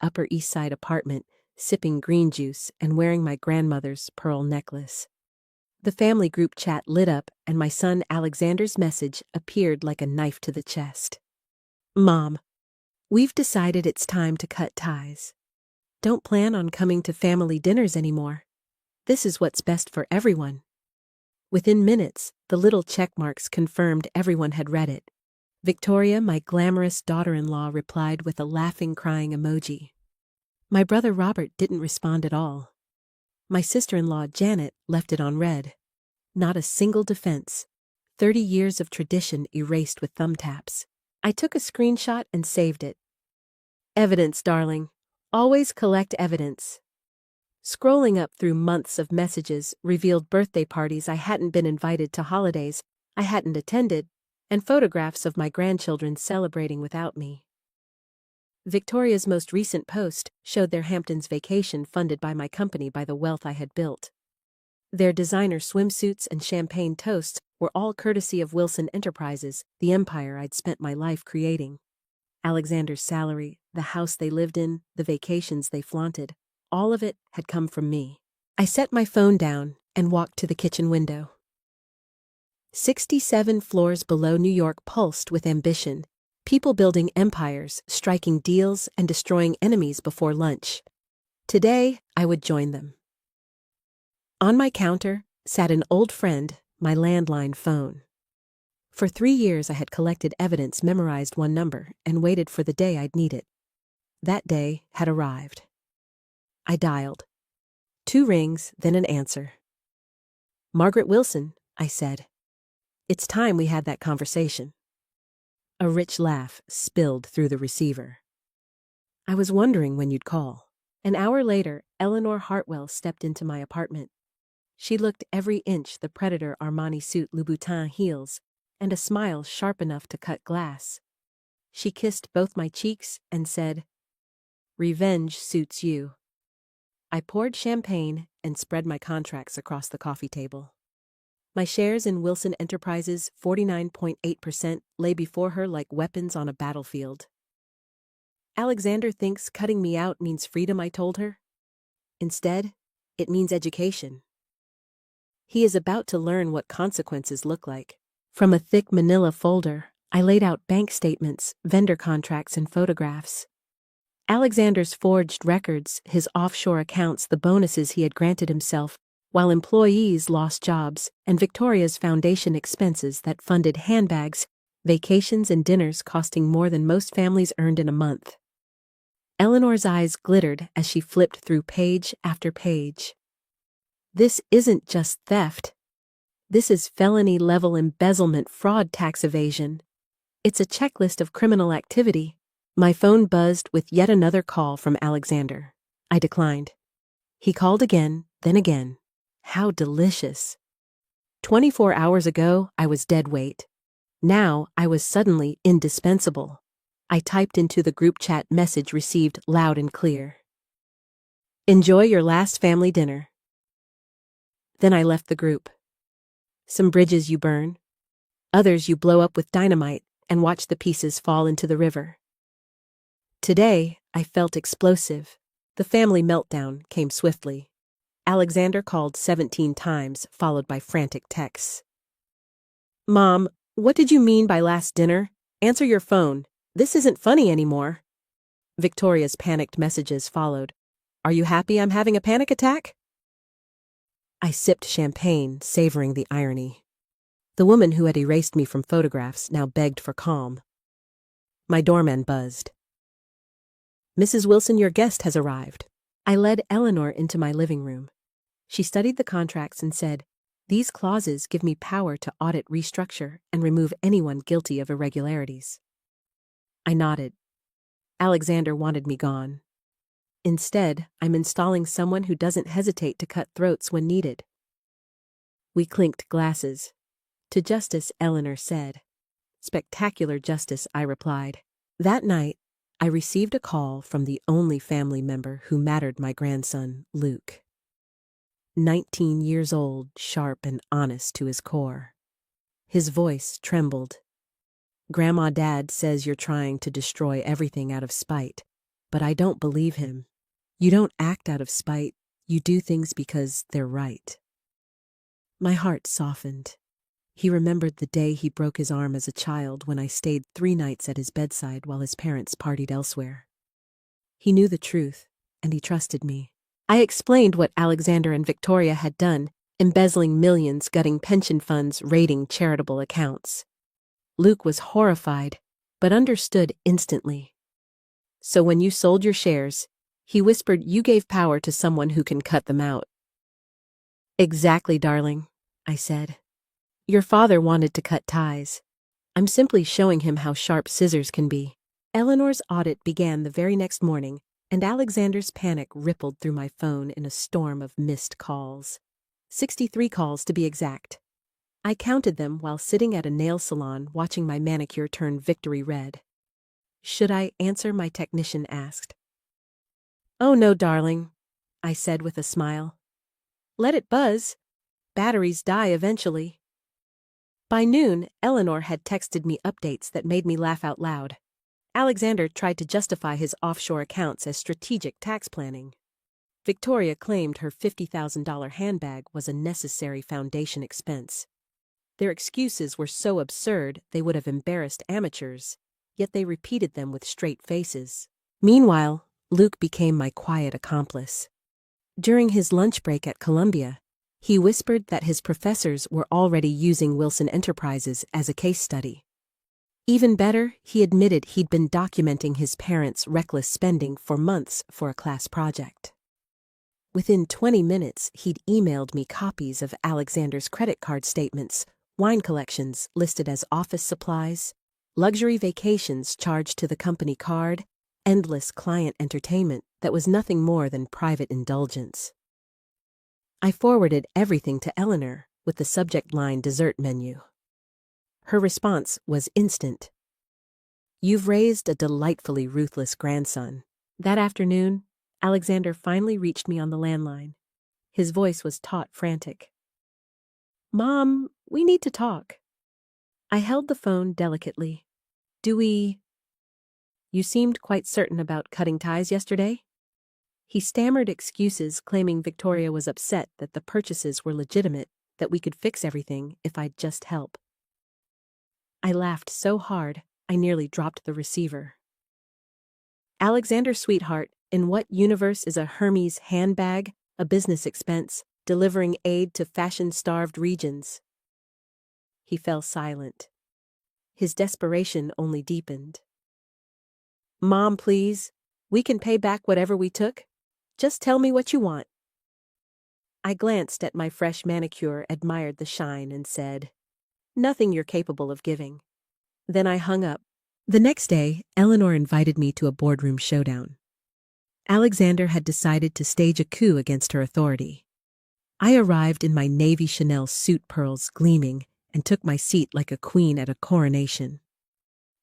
Upper East Side apartment, sipping green juice and wearing my grandmother's pearl necklace. The family group chat lit up and my son Alexander's message appeared like a knife to the chest. Mom, we've decided it's time to cut ties. Don't plan on coming to family dinners anymore. This is what's best for everyone. Within minutes, the little check marks confirmed everyone had read it. Victoria, my glamorous daughter-in-law, replied with a laughing, crying emoji. My brother Robert didn't respond at all. My sister-in-law Janet left it on red. Not a single defense. 30 years of tradition erased with thumbtaps. I took a screenshot and saved it. Evidence, darling. Always collect evidence. Scrolling up through months of messages revealed birthday parties I hadn't been invited to, holidays I hadn't attended, and photographs of my grandchildren celebrating without me. Victoria's most recent post showed their Hamptons vacation funded by my company by the wealth I had built. Their designer swimsuits and champagne toasts were all courtesy of Wilson Enterprises, the empire I'd spent my life creating. Alexander's salary, the house they lived in, the vacations they flaunted, all of it had come from me. I set my phone down and walked to the kitchen window. 67 floors below New York pulsed with ambition, people building empires, striking deals, and destroying enemies before lunch. Today, I would join them. On my counter sat an old friend, my landline phone. For 3 years I had collected evidence, memorized one number, and waited for the day I'd need it. That day had arrived. I dialed. 2 rings, then an answer. Margaret Wilson, I said. It's time we had that conversation. A rich laugh spilled through the receiver. I was wondering when you'd call. An hour later, Eleanor Hartwell stepped into my apartment. She looked every inch the Predator Armani suit Louboutin heels, and a smile sharp enough to cut glass. She kissed both my cheeks and said, "Revenge suits you." I poured champagne and spread my contracts across the coffee table. My shares in Wilson Enterprises, 49.8%, lay before her like weapons on a battlefield. Alexander thinks cutting me out means freedom, I told her. Instead, it means education. He is about to learn what consequences look like. From a thick manila folder, I laid out bank statements, vendor contracts, and photographs. Alexander's forged records, his offshore accounts, the bonuses he had granted himself, while employees lost jobs, and Victoria's foundation expenses that funded handbags, vacations, and dinners costing more than most families earned in a month. Eleanor's eyes glittered as she flipped through page after page. This isn't just theft. This is felony-level embezzlement, fraud, tax evasion. It's a checklist of criminal activity. My phone buzzed with yet another call from Alexander. I declined. He called again, then again. How delicious. 24 hours ago, I was dead weight. Now, I was suddenly indispensable. I typed into the group chat message received loud and clear. Enjoy your last family dinner. Then I left the group. Some bridges you burn. Others you blow up with dynamite and watch the pieces fall into the river. Today, I felt explosive. The family meltdown came swiftly. Alexander called 17 times, followed by frantic texts. Mom, what did you mean by last dinner? Answer your phone. This isn't funny anymore. Victoria's panicked messages followed. Are you happy I'm having a panic attack? I sipped champagne, savoring the irony. The woman who had erased me from photographs now begged for calm. My doorman buzzed. Mrs. Wilson, your guest has arrived. I led Eleanor into my living room. She studied the contracts and said, "These clauses give me power to audit, restructure, and remove anyone guilty of irregularities." I nodded. Alexander wanted me gone. Instead, I'm installing someone who doesn't hesitate to cut throats when needed. We clinked glasses. To justice, Eleanor said. Spectacular justice, I replied. That night, I received a call from the only family member who mattered, my grandson, Luke. 19 years old, sharp and honest to his core. His voice trembled. Grandma, Dad says you're trying to destroy everything out of spite. But I don't believe him. You don't act out of spite, you do things because they're right. My heart softened. He remembered the day he broke his arm as a child when I stayed 3 nights at his bedside while his parents partied elsewhere. He knew the truth, and he trusted me. I explained what Alexander and Victoria had done, embezzling millions, gutting pension funds, raiding charitable accounts. Luke was horrified, but understood instantly. So when you sold your shares, he whispered, you gave power to someone who can cut them out. Exactly, darling, I said. Your father wanted to cut ties. I'm simply showing him how sharp scissors can be. Eleanor's audit began the very next morning, and Alexander's panic rippled through my phone in a storm of missed calls. 63 calls to be exact. I counted them while sitting at a nail salon watching my manicure turn victory red. Should I answer? My technician asked. Oh no, darling, I said with a smile. Let it buzz. Batteries die eventually. By noon, Eleanor had texted me updates that made me laugh out loud. Alexander tried to justify his offshore accounts as strategic tax planning. Victoria claimed her $50,000 handbag was a necessary foundation expense. Their excuses were so absurd they would have embarrassed amateurs, yet they repeated them with straight faces. Meanwhile, Luke became my quiet accomplice. During his lunch break at Columbia, he whispered that his professors were already using Wilson Enterprises as a case study. Even better, he admitted he'd been documenting his parents' reckless spending for months for a class project. Within 20 minutes, he'd emailed me copies of Alexander's credit card statements, wine collections listed as office supplies, luxury vacations charged to the company card, endless client entertainment that was nothing more than private indulgence. I forwarded everything to Eleanor with the subject line dessert menu. Her response was instant. You've raised a delightfully ruthless grandson. That afternoon, Alexander finally reached me on the landline. His voice was taut, frantic. Mom, we need to talk. I held the phone delicately. You seemed quite certain about cutting ties yesterday? He stammered excuses, claiming Victoria was upset that the purchases were legitimate, that we could fix everything if I'd just help. I laughed so hard, I nearly dropped the receiver. Alexander, sweetheart, in what universe is a Hermes handbag, a business expense, delivering aid to fashion-starved regions? He fell silent. His desperation only deepened. Mom, please, we can pay back whatever we took. Just tell me what you want. I glanced at my fresh manicure, admired the shine, and said, Nothing you're capable of giving. Then I hung up. The next day, Eleanor invited me to a boardroom showdown. Alexander had decided to stage a coup against her authority. I arrived in my navy Chanel suit, pearls gleaming, and took my seat like a queen at a coronation.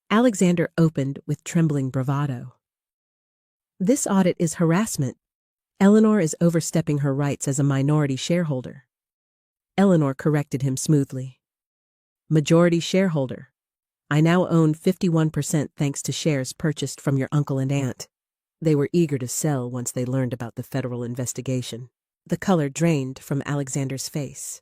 Alexander opened with trembling bravado. This audit is harassment. Eleanor is overstepping her rights as a minority shareholder. Eleanor corrected him smoothly. Majority shareholder. I now own 51% thanks to shares purchased from your uncle and aunt. They were eager to sell once they learned about the federal investigation. The color drained from Alexander's face.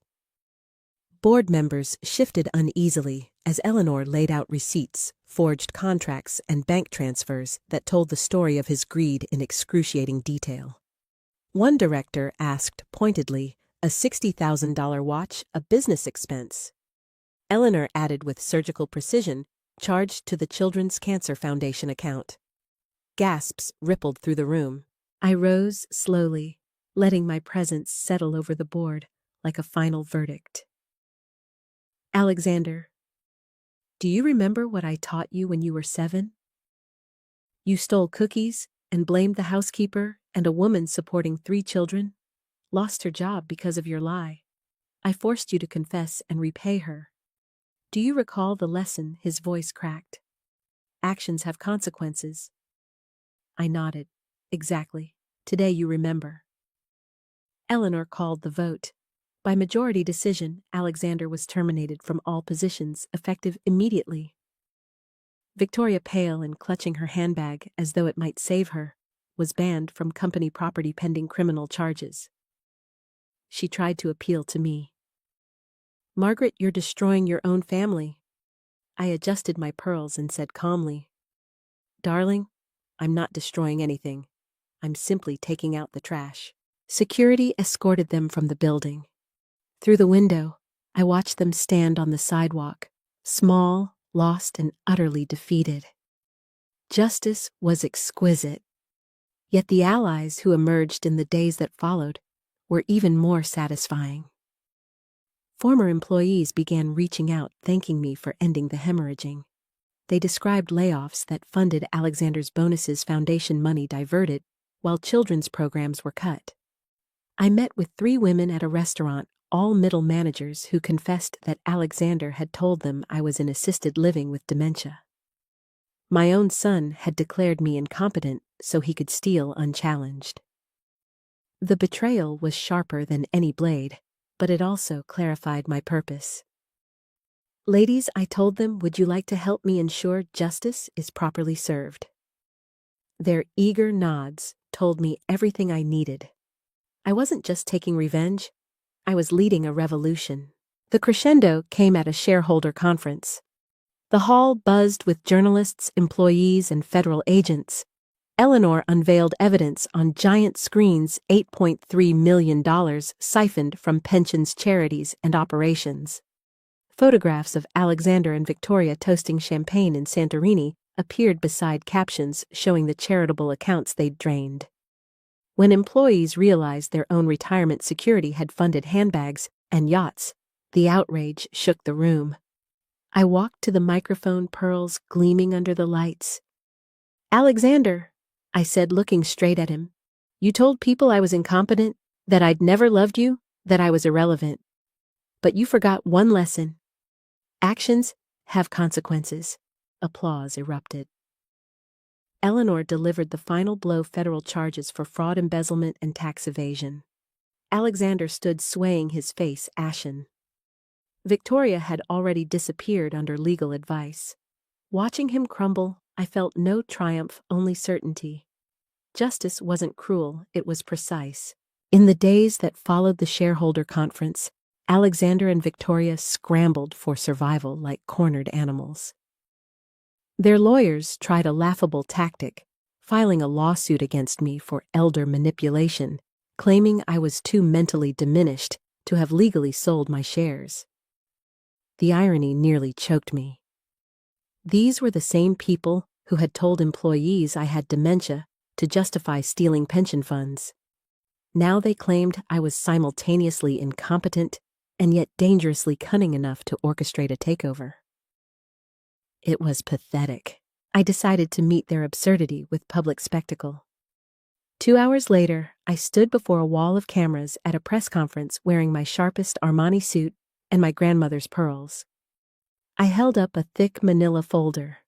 Board members shifted uneasily as Eleanor laid out receipts, forged contracts, and bank transfers that told the story of his greed in excruciating detail. One director asked pointedly, a $60,000 watch, a business expense? Eleanor added with surgical precision, charged to the Children's Cancer Foundation account. Gasps rippled through the room. I rose slowly, letting my presence settle over the board like a final verdict. Alexander, do you remember what I taught you when you were 7? You stole cookies and blamed the housekeeper and a woman supporting 3 children, lost her job because of your lie. I forced you to confess and repay her. Do you recall the lesson? His voice cracked. Actions have consequences. I nodded. Exactly. Today you remember. Eleanor called the vote. By majority decision, Alexander was terminated from all positions, effective immediately. Victoria, pale and clutching her handbag as though it might save her, was banned from company property pending criminal charges. She tried to appeal to me. "Margaret, you're destroying your own family." I adjusted my pearls and said calmly, "Darling, I'm not destroying anything. I'm simply taking out the trash." Security escorted them from the building. Through the window, I watched them stand on the sidewalk, small, lost, and utterly defeated. Justice was exquisite. Yet the allies who emerged in the days that followed were even more satisfying. Former employees began reaching out, thanking me for ending the hemorrhaging. They described layoffs that funded Alexander's bonuses, foundation money diverted, while children's programs were cut. I met with 3 women at a restaurant, all middle managers, who confessed that Alexander had told them I was in assisted living with dementia. My own son had declared me incompetent so he could steal unchallenged. The betrayal was sharper than any blade, but it also clarified my purpose. "Ladies," I told them, "would you like to help me ensure justice is properly served?" Their eager nods told me everything I needed. I wasn't just taking revenge, I was leading a revolution. The crescendo came at a shareholder conference. The hall buzzed with journalists, employees, and federal agents. Eleanor unveiled evidence on giant screens, $8.3 million siphoned from pensions, charities, and operations. Photographs of Alexander and Victoria toasting champagne in Santorini appeared beside captions showing the charitable accounts they'd drained. When employees realized their own retirement security had funded handbags and yachts, the outrage shook the room. I walked to the microphone, pearls gleaming under the lights. "Alexander," I said, looking straight at him, "you told people I was incompetent, that I'd never loved you, that I was irrelevant. But you forgot one lesson. Actions have consequences." Applause erupted. Eleanor delivered the final blow: federal charges for fraud, embezzlement, and tax evasion. Alexander stood swaying, his face ashen. Victoria had already disappeared under legal advice. Watching him crumble, I felt no triumph, only certainty. Justice wasn't cruel, it was precise. In the days that followed the shareholder conference, Alexander and Victoria scrambled for survival like cornered animals. Their lawyers tried a laughable tactic, filing a lawsuit against me for elder manipulation, claiming I was too mentally diminished to have legally sold my shares. The irony nearly choked me. These were the same people who had told employees I had dementia to justify stealing pension funds. Now they claimed I was simultaneously incompetent and yet dangerously cunning enough to orchestrate a takeover. It was pathetic. I decided to meet their absurdity with public spectacle. 2 hours later, I stood before a wall of cameras at a press conference wearing my sharpest Armani suit and my grandmother's pearls. I held up a thick manila folder.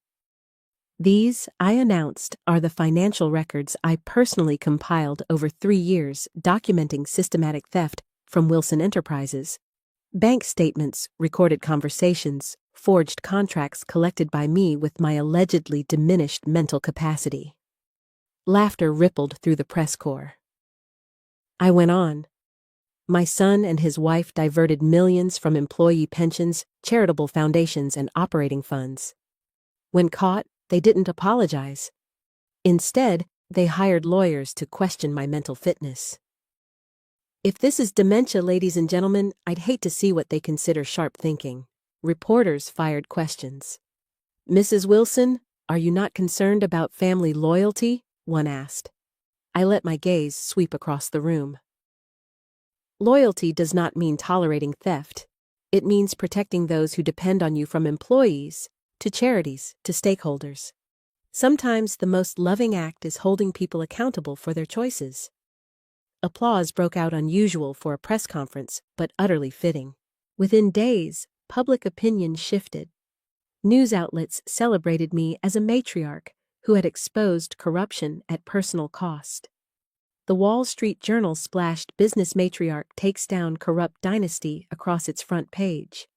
"These," I announced, "are the financial records I personally compiled over 3 years documenting systematic theft from Wilson Enterprises. Bank statements, recorded conversations, forged contracts collected by me with my allegedly diminished mental capacity." Laughter rippled through the press corps. I went on. "My son and his wife diverted millions from employee pensions, charitable foundations, and operating funds. When caught, they didn't apologize. Instead, they hired lawyers to question my mental fitness. If this is dementia, ladies and gentlemen, I'd hate to see what they consider sharp thinking." Reporters fired questions. "Mrs. Wilson, are you not concerned about family loyalty?" one asked. I let my gaze sweep across the room. Loyalty does not mean tolerating theft. It means protecting those who depend on you, from employees to charities to stakeholders. Sometimes the most loving act is holding people accountable for their choices. Applause broke out, unusual for a press conference, but utterly fitting. Within days, public opinion shifted. News outlets celebrated me as a matriarch who had exposed corruption at personal cost. The Wall Street Journal splashed "Business Matriarch Takes Down Corrupt Dynasty" across its front page.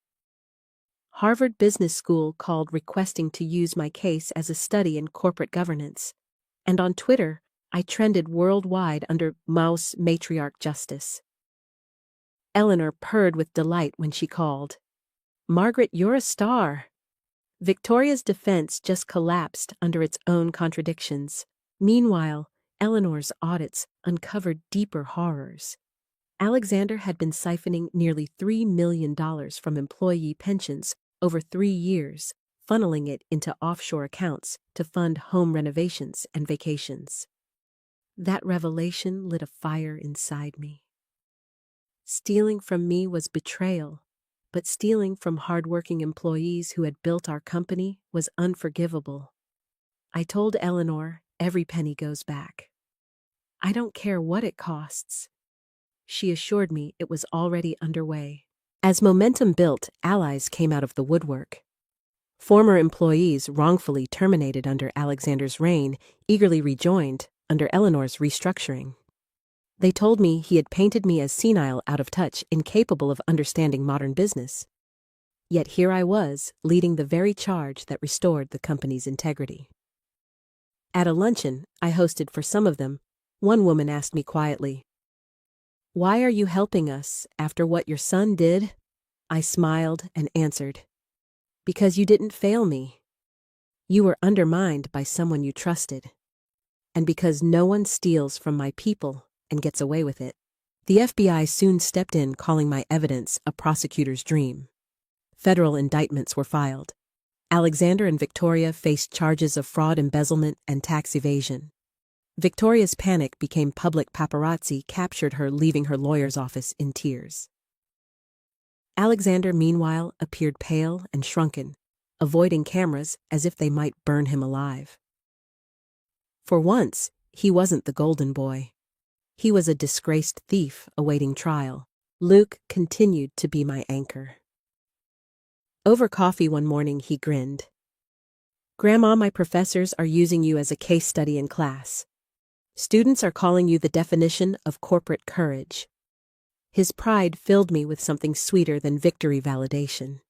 Harvard Business School called requesting to use my case as a study in corporate governance. And on Twitter, I trended worldwide under Mouse Matriarch Justice. Eleanor purred with delight when she called. "Margaret, you're a star." Victoria's defense just collapsed under its own contradictions. Meanwhile, Eleanor's audits uncovered deeper horrors. Alexander had been siphoning nearly $3 million from employee pensions over 3 years, funneling it into offshore accounts to fund home renovations and vacations. That revelation lit a fire inside me. Stealing from me was betrayal, but stealing from hardworking employees who had built our company was unforgivable. I told Eleanor, every penny goes back. I don't care what it costs. She assured me it was already underway. As momentum built, allies came out of the woodwork. Former employees wrongfully terminated under Alexander's reign eagerly rejoined under Eleanor's restructuring. They told me he had painted me as senile, out of touch, incapable of understanding modern business. Yet here I was, leading the very charge that restored the company's integrity. At a luncheon I hosted for some of them, one woman asked me quietly, "Why are you helping us after what your son did?" I smiled and answered, "Because you didn't fail me. You were undermined by someone you trusted. And because no one steals from my people and gets away with it." The FBI soon stepped in, calling my evidence a prosecutor's dream. Federal indictments were filed. Alexander and Victoria faced charges of fraud, embezzlement, and tax evasion. Victoria's panic became public. Paparazzi captured her leaving her lawyer's office in tears. Alexander, meanwhile, appeared pale and shrunken, avoiding cameras as if they might burn him alive. For once, he wasn't the golden boy. He was a disgraced thief awaiting trial. Luke continued to be my anchor. Over coffee one morning, he grinned. "Grandma, my professors are using you as a case study in class. Students are calling you the definition of corporate courage." His pride filled me with something sweeter than victory validation.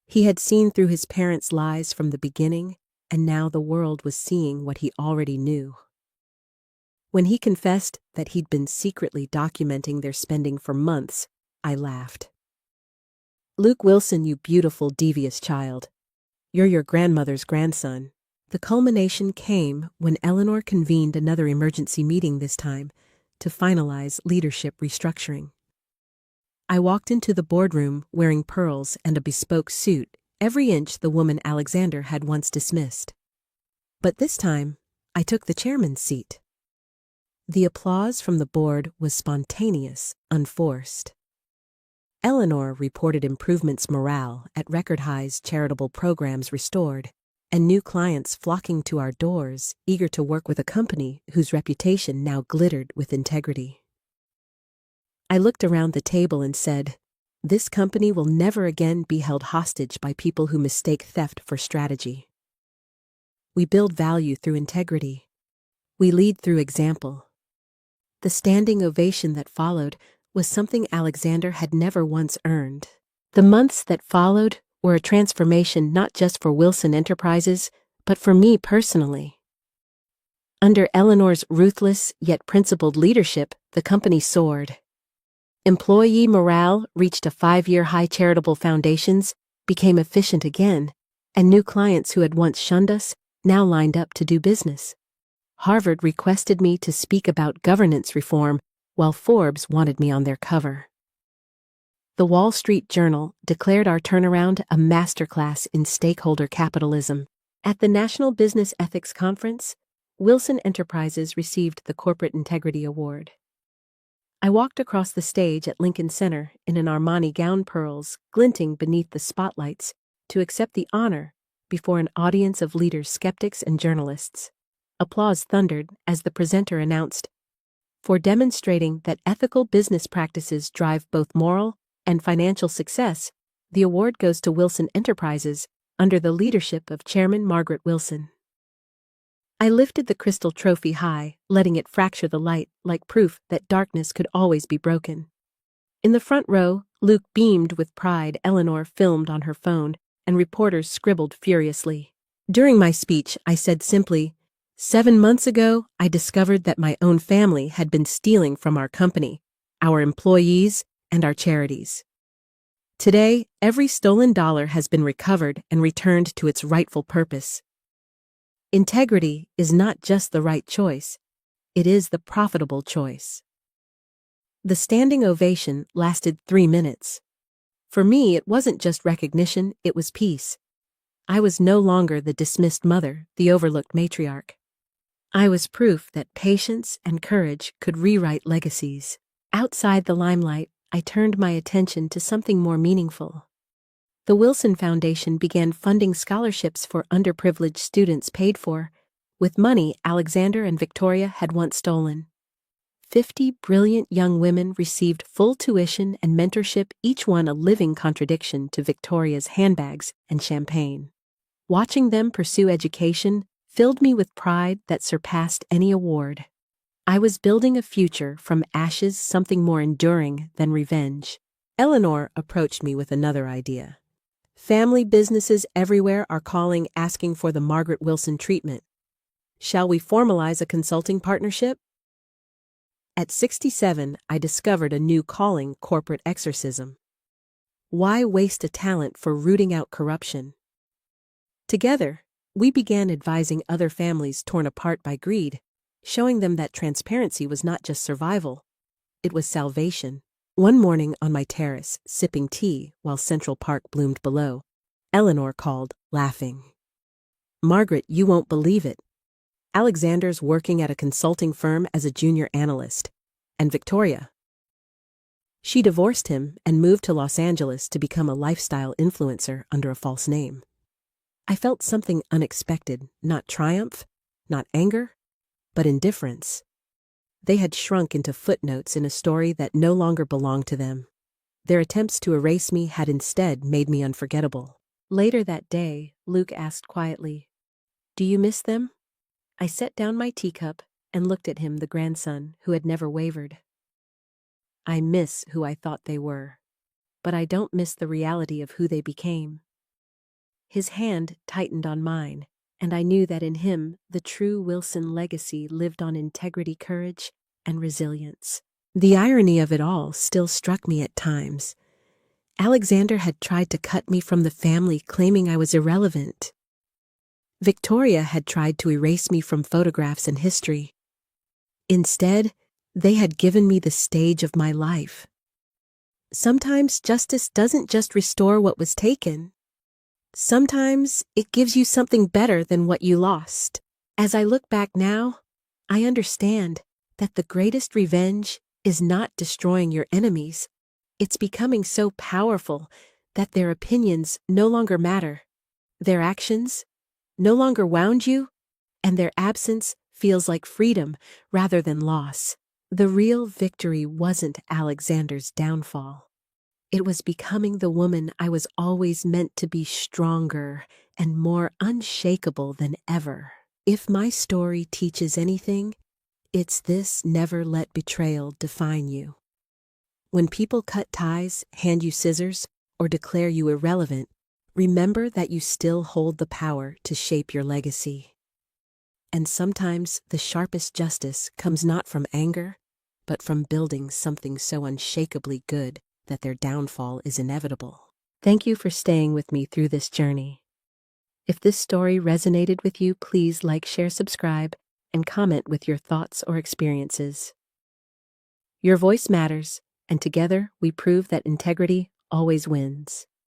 He had seen through his parents' lies from the beginning, and now the world was seeing what he already knew. When he confessed that he'd been secretly documenting their spending for months, I laughed. "Luke Wilson, you beautiful, devious child. You're your grandmother's grandson." The culmination came when Eleanor convened another emergency meeting, this time to finalize leadership restructuring. I walked into the boardroom wearing pearls and a bespoke suit, every inch the woman Alexander had once dismissed. But this time, I took the chairman's seat. The applause from the board was spontaneous, unforced. Eleanor reported improvements morale at record highs, charitable programs restored, and new clients flocking to our doors, eager to work with a company whose reputation now glittered with integrity. I looked around the table and said, "This company will never again be held hostage by people who mistake theft for strategy. We build value through integrity. We lead through example." The standing ovation that followed was something Alexander had never once earned. The months that followed were a transformation not just for Wilson Enterprises, but for me personally. Under Eleanor's ruthless yet principled leadership, the company soared. Employee morale reached a 5-year high, charitable foundations became efficient again, and new clients who had once shunned us now lined up to do business. Harvard requested me to speak about governance reform, while Forbes wanted me on their cover. The Wall Street Journal declared our turnaround a masterclass in stakeholder capitalism. At the National Business Ethics Conference, Wilson Enterprises received the Corporate Integrity Award. I walked across the stage at Lincoln Center in an Armani gown, pearls glinting beneath the spotlights, to accept the honor before an audience of leaders, skeptics, and journalists. Applause thundered as the presenter announced, "For demonstrating that ethical business practices drive both moral and financial success, the award goes to Wilson Enterprises under the leadership of Chairman Margaret Wilson." I lifted the crystal trophy high, letting it fracture the light like proof that darkness could always be broken. In the front row, Luke beamed with pride. Eleanor filmed on her phone, and reporters scribbled furiously. During my speech, I said simply, 7 months ago, I discovered that my own family had been stealing from our company, our employees, and our charities. Today, every stolen dollar has been recovered and returned to its rightful purpose. Integrity is not just the right choice, it is the profitable choice. The standing ovation lasted 3 minutes. For me, it wasn't just recognition, it was peace. I was no longer the dismissed mother, the overlooked matriarch. I was proof that patience and courage could rewrite legacies. Outside the limelight, I turned my attention to something more meaningful. The Wilson Foundation began funding scholarships for underprivileged students paid for, with money Alexander and Victoria had once stolen. 50 brilliant young women received full tuition and mentorship, each one a living contradiction to Victoria's handbags and champagne. Watching them pursue education filled me with pride that surpassed any award. I was building a future from ashes, something more enduring than revenge. Eleanor approached me with another idea. Family businesses everywhere are calling, asking for the Margaret Wilson treatment. Shall we formalize a consulting partnership? At 67, I discovered a new calling: corporate exorcism. Why waste a talent for rooting out corruption? Together, we began advising other families torn apart by greed, showing them that transparency was not just survival, it was salvation. One morning on my terrace, sipping tea while Central Park bloomed below, Eleanor called, laughing. "Margaret, you won't believe it. Alexander's working at a consulting firm as a junior analyst. And Victoria? She divorced him and moved to Los Angeles to become a lifestyle influencer under a false name." I felt something unexpected, not triumph, not anger, but indifference. They had shrunk into footnotes in a story that no longer belonged to them. Their attempts to erase me had instead made me unforgettable. Later that day, Luke asked quietly, "Do you miss them?" I set down my teacup and looked at him, the grandson who had never wavered. I miss who I thought they were, but I don't miss the reality of who they became. His hand tightened on mine, and I knew that in him the true Wilson legacy lived on: integrity, courage, and resilience. The irony of it all still struck me at times. Alexander had tried to cut me from the family, claiming I was irrelevant. Victoria had tried to erase me from photographs and history. Instead, they had given me the stage of my life. Sometimes justice doesn't just restore what was taken. Sometimes it gives you something better than what you lost. As I look back now, I understand that the greatest revenge is not destroying your enemies. It's becoming so powerful that their opinions no longer matter. Their actions no longer wound you, and their absence feels like freedom rather than loss. The real victory wasn't Alexander's downfall. It was becoming the woman I was always meant to be, stronger and more unshakable than ever. If my story teaches anything, it's this: never let betrayal define you. When people cut ties, hand you scissors, or declare you irrelevant, remember that you still hold the power to shape your legacy. And sometimes the sharpest justice comes not from anger, but from building something so unshakably good that their downfall is inevitable. Thank you for staying with me through this journey. If this story resonated with you, please like, share, subscribe, and comment with your thoughts or experiences. Your voice matters, and together we prove that integrity always wins.